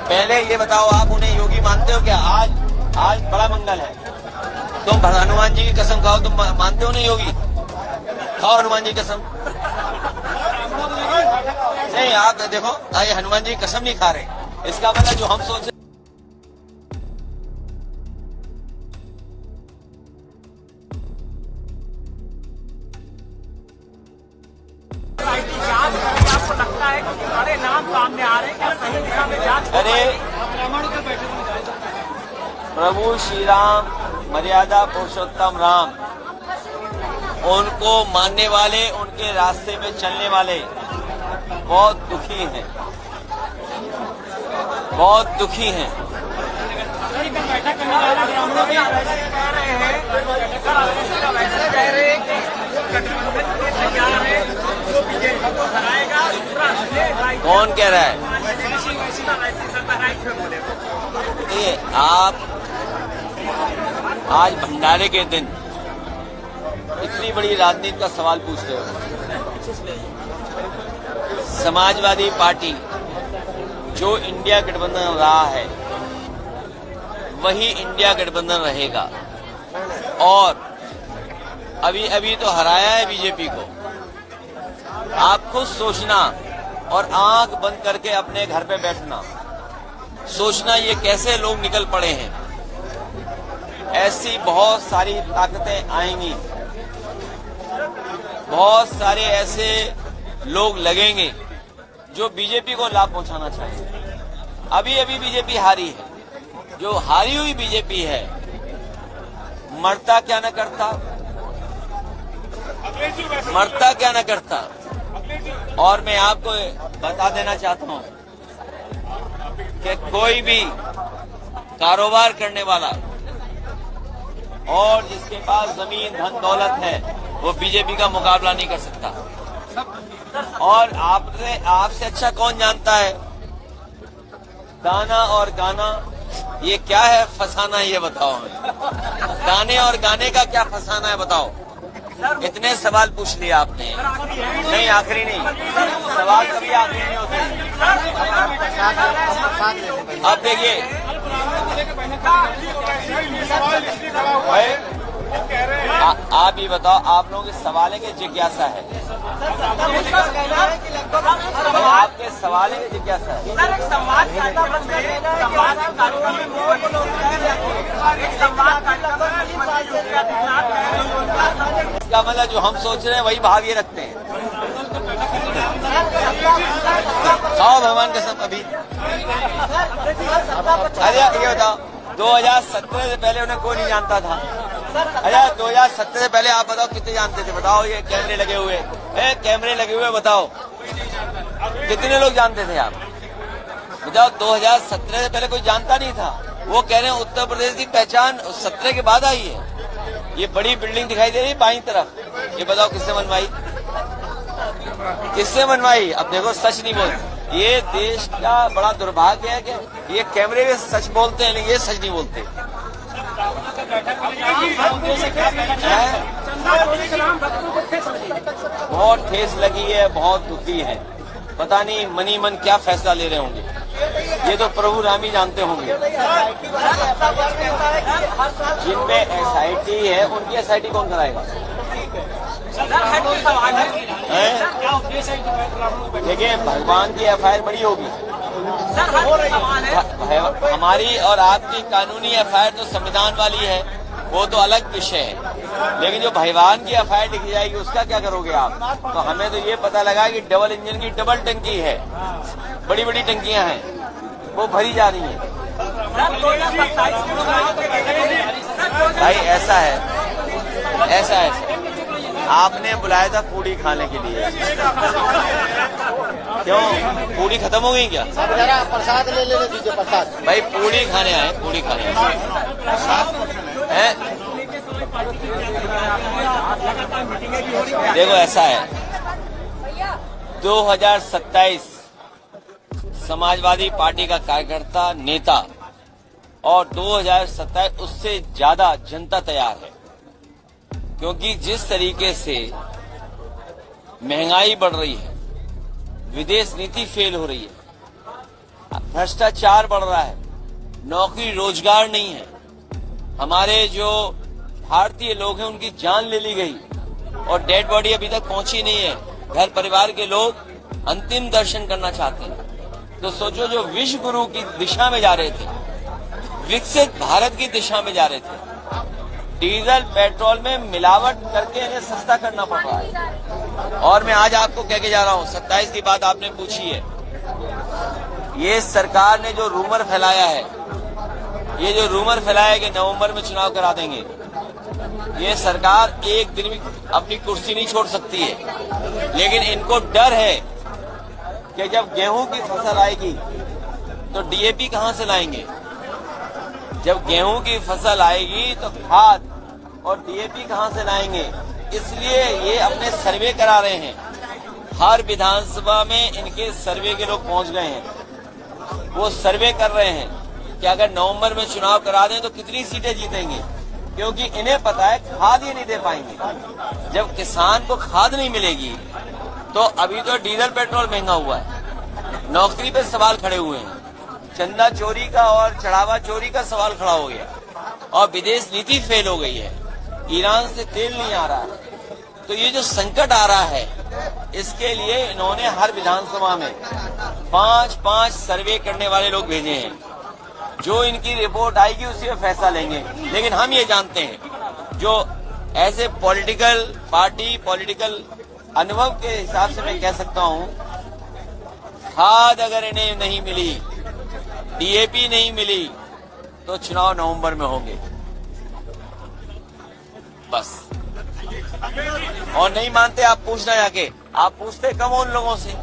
पहले ये बताओ, आप उन्हें योगी मानते हो क्या? आज बड़ा मंगल है, तुम हनुमान जी की कसम खाओ, तुम मानते हो नहीं योगी? खाओ हनुमान जी की कसम। नहीं, आप देखो, ये हनुमान जी की कसम नहीं खा रहे, इसका मतलब जो हम सोच आपको लगता है कि बड़े नाम सामने आ रहे हैं, क्या सही दिशा में जांच? अरे प्रभु श्री राम, मर्यादा पुरुषोत्तम राम, उनको मानने वाले, उनके रास्ते में चलने वाले बहुत दुखी हैं, बहुत दुखी हैं। कौन कह रहा है? ये आप आज भंडारे के दिन इतनी बड़ी राजनीति का सवाल पूछ रहे हो। समाजवादी पार्टी जो इंडिया गठबंधन रहा है वही इंडिया गठबंधन रहेगा, और अभी तो हराया है बीजेपी को। आप खुद सोचना और आंख बंद करके अपने घर पे बैठना, सोचना ये कैसे लोग निकल पड़े हैं। ऐसी बहुत सारी ताकतें आएंगी, बहुत सारे ऐसे लोग लगेंगे जो बीजेपी को लाभ पहुंचाना चाहेंगे। अभी बीजेपी हारी है, जो हारी हुई बीजेपी है, मरता क्या न करता, मरता क्या न करता। और मैं आपको बता देना चाहता हूं कि कोई भी कारोबार करने वाला और जिसके पास जमीन धन दौलत है वो बीजेपी का मुकाबला नहीं कर सकता। और आपसे अच्छा कौन जानता है दाना और गाना ये क्या है, फसाना, ये बताओ हमें। दाने और गाने का क्या फसाना है बताओ। इतने सवाल पूछ लिया आपने, नहीं आखिरी नहीं, सवाल कभी आखिरी नहीं होते। अब देखिए आप ही बताओ, आप लोगों के सवाल है कि जिज्ञासा है? आपके सवाल है कि जिज्ञासा है? इसका मतलब जो हम सोच रहे हैं वही भाव ये रखते हैं। खाओ भगवान कसम। अभी अरे ये बताओ, 2017 से पहले उन्हें कोई नहीं जानता था। अच्छा 2017 से पहले आप बताओ कितने जानते थे? बताओ, ये कैमरे लगे हुए, कैमरे लगे हुए, बताओ कितने लोग जानते थे आप? बताओ 2017 से पहले कोई जानता नहीं था। वो कह रहे हैं उत्तर प्रदेश की पहचान 17 के बाद आई है। ये बड़ी बिल्डिंग दिखाई दे रही है बाईं तरफ, ये बताओ किसने बनवाई, किसने बनवाई? अब देखो सच नहीं बोलते। ये देश का बड़ा दुर्भाग्य है कि ये कैमरे में सच बोलते हैं लेकिन ये सच नहीं बोलते। बहुत ठेस लगी है, बहुत दुखी है। पता नहीं मनी मन क्या फैसला ले रहे होंगे, ये तो प्रभु राम ही जानते होंगे। जिनमें SIT है उनकी SIT कौन कराएगा? देखिए भगवान की FIR बड़ी होगी, हमारी और आपकी कानूनी FIR तो संविधान वाली है, वो तो अलग विषय है। लेकिन जो भगवान की FIR लिखी जाएगी उसका क्या करोगे आप? तो हमें तो ये पता लगा कि डबल इंजन की डबल टंकी है, बड़ी बड़ी टंकियां हैं, वो भरी जा रही हैं। भाई ऐसा है आपने बुलाया था पूड़ी खाने के लिए, क्यों पूड़ी खत्म हो गई क्या? प्रसाद ले दीजिए, प्रसाद। भाई पूड़ी खाने आए, पूड़ी खाने हैं। देखो ऐसा है, 2027 समाजवादी पार्टी का कार्यकर्ता, नेता, और 2027 उससे ज्यादा जनता तैयार है। क्योंकि जिस तरीके से महंगाई बढ़ रही है, विदेश नीति फेल हो रही है, भ्रष्टाचार बढ़ रहा है, नौकरी रोजगार नहीं है, हमारे जो भारतीय लोग हैं उनकी जान ले ली गई और डेड बॉडी अभी तक पहुंची नहीं है। घर परिवार के लोग अंतिम दर्शन करना चाहते हैं। तो सोचो, जो विश्व गुरु की दिशा में जा रहे थे, विकसित भारत की दिशा में जा रहे थे, डीजल पेट्रोल में मिलावट करके इन्हें सस्ता करना पड़ रहा है। और मैं आज आपको कह के जा रहा हूं, 27 की बात आपने पूछी है, ये सरकार ने जो रूमर फैलाया है, ये जो रूमर फैलाया कि नवंबर में चुनाव करा देंगे, ये सरकार एक दिन भी अपनी कुर्सी नहीं छोड़ सकती है। लेकिन इनको डर है कि जब गेहूं की फसल आएगी तो डीएपी कहां से लाएंगे, जब गेहूं की फसल आएगी तो खाद और डीएपी कहां से लाएंगे। इसलिए ये अपने सर्वे करा रहे हैं। हर विधानसभा में इनके सर्वे के लोग पहुंच गए हैं, वो सर्वे कर रहे हैं कि अगर नवंबर में चुनाव करा दें तो कितनी सीटें जीतेंगे, क्योंकि इन्हें पता है खाद ये नहीं दे पाएंगे। जब किसान को खाद नहीं मिलेगी तो अभी तो डीजल पेट्रोल महंगा हुआ है, नौकरी पे सवाल खड़े हुए हैं, चंदा चोरी का और चढ़ावा चोरी का सवाल खड़ा हो गया और विदेश नीति फेल हो गई है, ईरान से तेल नहीं आ रहा है। तो ये जो संकट आ रहा है, इसके लिए इन्होंने हर विधानसभा में 5-5 सर्वे करने वाले लोग भेजे हैं। जो इनकी रिपोर्ट आएगी उसी में फैसला लेंगे। लेकिन हम ये जानते हैं, जो ऐसे पॉलिटिकल पार्टी, पॉलिटिकल अनुभव के हिसाब से मैं कह सकता हूं, खाद अगर इन्हें नहीं मिली, डीएपी नहीं मिली, तो चुनाव नवंबर में होंगे बस। और नहीं मानते आप पूछना जाके, आप पूछते कम उन लोगों से